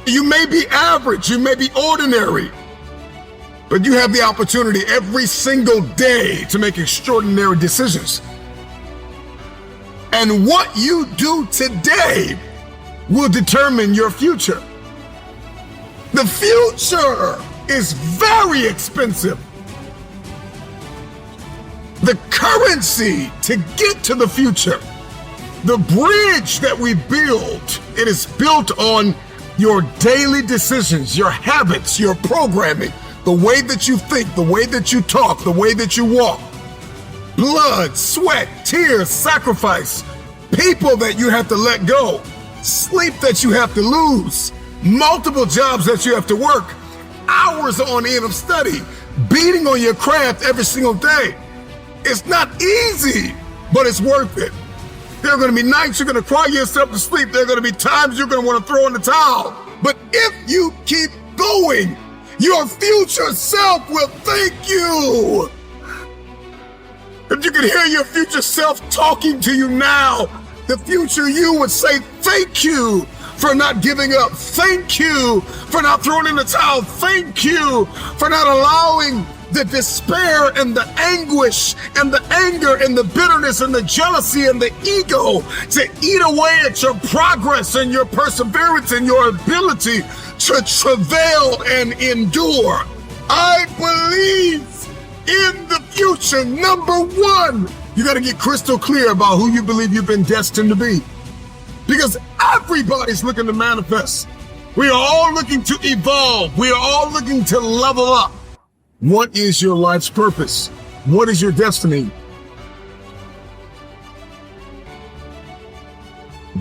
You may be average, you may be ordinary, but you have the opportunity every single day to make extraordinary decisions. And what you do today will determine your future. The future is very expensive. The currency to get to the future, the bridge that we build, it is built on your daily decisions, your habits, your programming, the way that you think, the way that you talk, the way that you walk. Blood, sweat, tears, sacrifice, people that you have to let go, sleep that you have to lose, multiple jobs that you have to work, hours on end of study, beating on your craft every single day. It's not easy, but it's worth it. There are going to be nights you're going to cry yourself to sleep. There are going to be times you're going to want to throw in the towel. But if you keep going, your future self will thank you. If you could hear your future self talking to you now, the future you would say, thank you for not giving up. Thank you for not throwing in the towel. Thank you for not allowing the despair and the anguish and the anger and the bitterness and the jealousy and the ego to eat away at your progress and your perseverance and your ability to travail and endure. I believe in the future. Number one, you got to get crystal clear about who you believe you've been destined to be. Because everybody's looking to manifest. We are all looking to evolve. We are all looking to level up. What is your life's purpose? What is your destiny?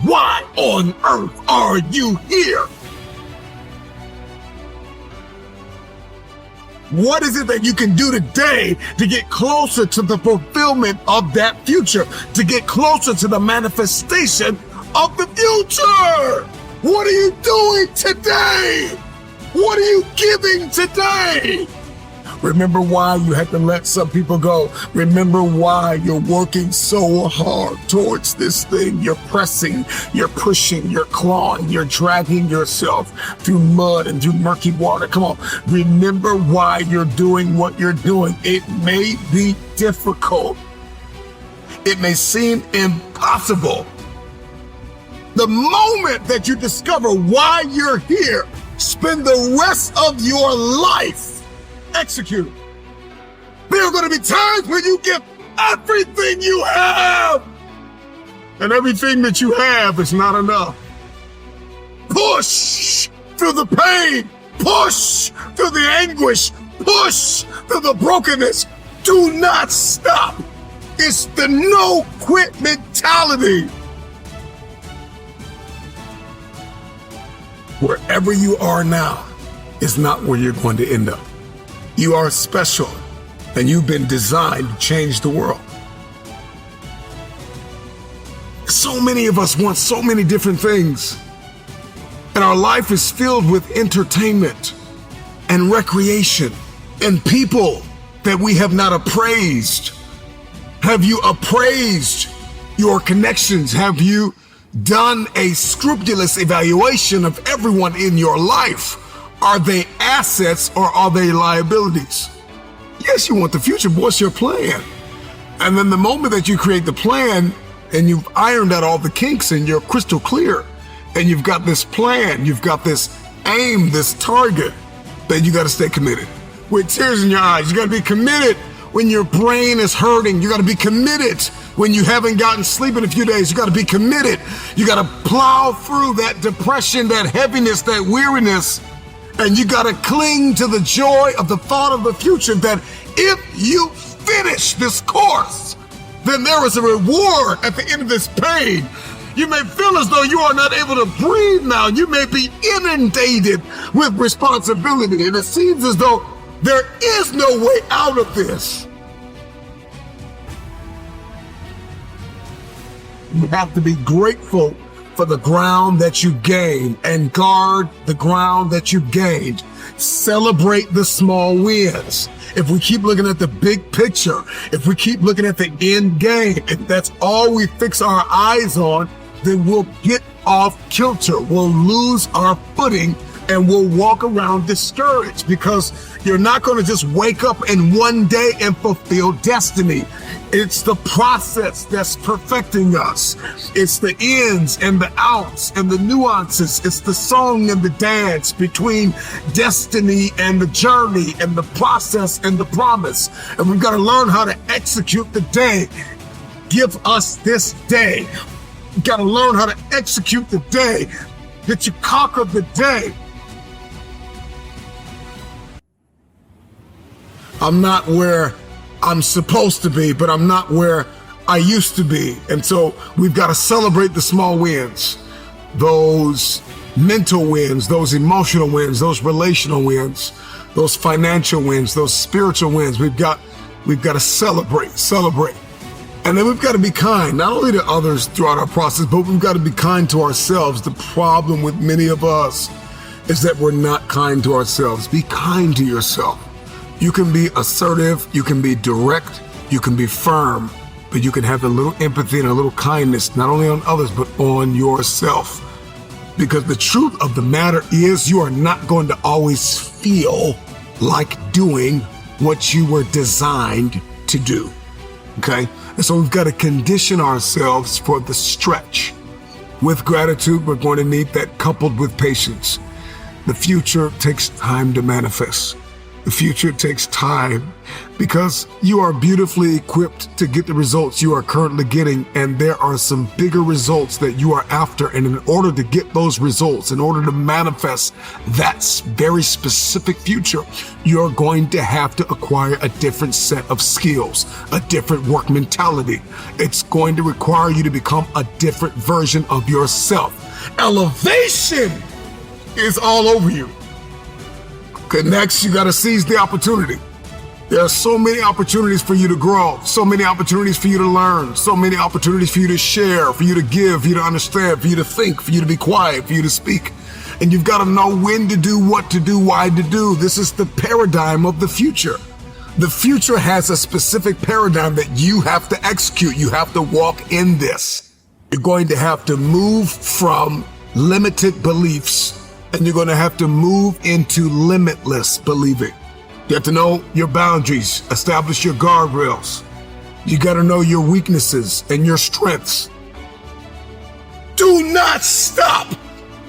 Why on earth are you here? What is it that you can do today to get closer to the fulfillment of that future, to get closer to the manifestation of the future? What are you doing today? What are you giving today? Remember why you had to let some people go. Remember why you're working so hard towards this thing. You're pressing, you're pushing, you're clawing, you're dragging yourself through mud and through murky water. Come on, remember why you're doing what you're doing. It may be difficult. It may seem impossible. The moment that you discover why you're here, spend the rest of your life execute. There are going to be times when you give everything you have, and everything that you have is not enough. Push through the pain, push through the anguish, push through the brokenness. Do not stop. It's the no quit mentality. Wherever you are now is not where you're going to end up. You are special, and you've been designed to change the world. So many of us want so many different things, and our life is filled with entertainment and recreation and people that we have not appraised. Have you appraised your connections? Have you done a scrupulous evaluation of everyone in your life? Are they assets or are they liabilities? Yes, you want the future, but what's your plan? And then the moment that you create the plan and you've ironed out all the kinks and you're crystal clear and you've got this plan, you've got this aim, this target, then you got to stay committed. With tears in your eyes, you got to be committed when your brain is hurting. You got to be committed when you haven't gotten sleep in a few days. You got to be committed. You got to plow through that depression, that heaviness, that weariness. And you got to cling to the joy of the thought of the future that if you finish this course, then there is a reward at the end of this pain. You may feel as though you are not able to breathe now. You may be inundated with responsibility, and it seems as though there is no way out of this. You have to be grateful for the ground that you gained and guard the ground that you gained. Celebrate the small wins. If we keep looking at the big picture, if we keep looking at the end game, if that's all we fix our eyes on, then we'll get off kilter. We'll lose our footing and will walk around discouraged because you're not going to just wake up in one day and fulfill destiny. It's the process that's perfecting us. It's the ins and the outs and the nuances. It's the song and the dance between destiny and the journey and the process and the promise. And we've got to learn how to execute the day. Give us this day. You've got to learn how to execute the day, that you conquer the day. I'm not where I'm supposed to be, but I'm not where I used to be. And so we've got to celebrate the small wins, those mental wins, those emotional wins, those relational wins, those financial wins, those spiritual wins. We've got to celebrate. And then we've got to be kind, not only to others throughout our process, but we've got to be kind to ourselves. The problem with many of us is that we're not kind to ourselves. Be kind to yourself. You can be assertive, you can be direct, you can be firm, but you can have a little empathy and a little kindness, not only on others, but on yourself. Because the truth of the matter is you are not going to always feel like doing what you were designed to do. Okay? And so we've got to condition ourselves for the stretch. With gratitude, we're going to need that coupled with patience. The future takes time to manifest. The future takes time because you are beautifully equipped to get the results you are currently getting, and there are some bigger results that you are after. And in order to get those results, in order to manifest that very specific future, you're going to have to acquire a different set of skills, a different work mentality. It's going to require you to become a different version of yourself. Elevation is all over you. Okay, next, you got to seize the opportunity. There are so many opportunities for you to grow, so many opportunities for you to learn, so many opportunities for you to share, for you to give, for you to understand, for you to think, for you to be quiet, for you to speak. And you've got to know when to do, what to do, why to do. This is the paradigm of the future. The future has a specific paradigm that you have to execute. You have to walk in this. You're going to have to move from limited beliefs, and you're going to have to move into limitless believing. You have to know your boundaries, establish your guardrails. You got to know your weaknesses and your strengths. Do not stop.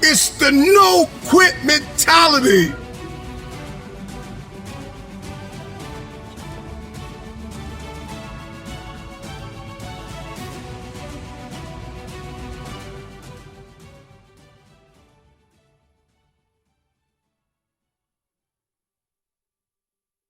It's the no quit mentality.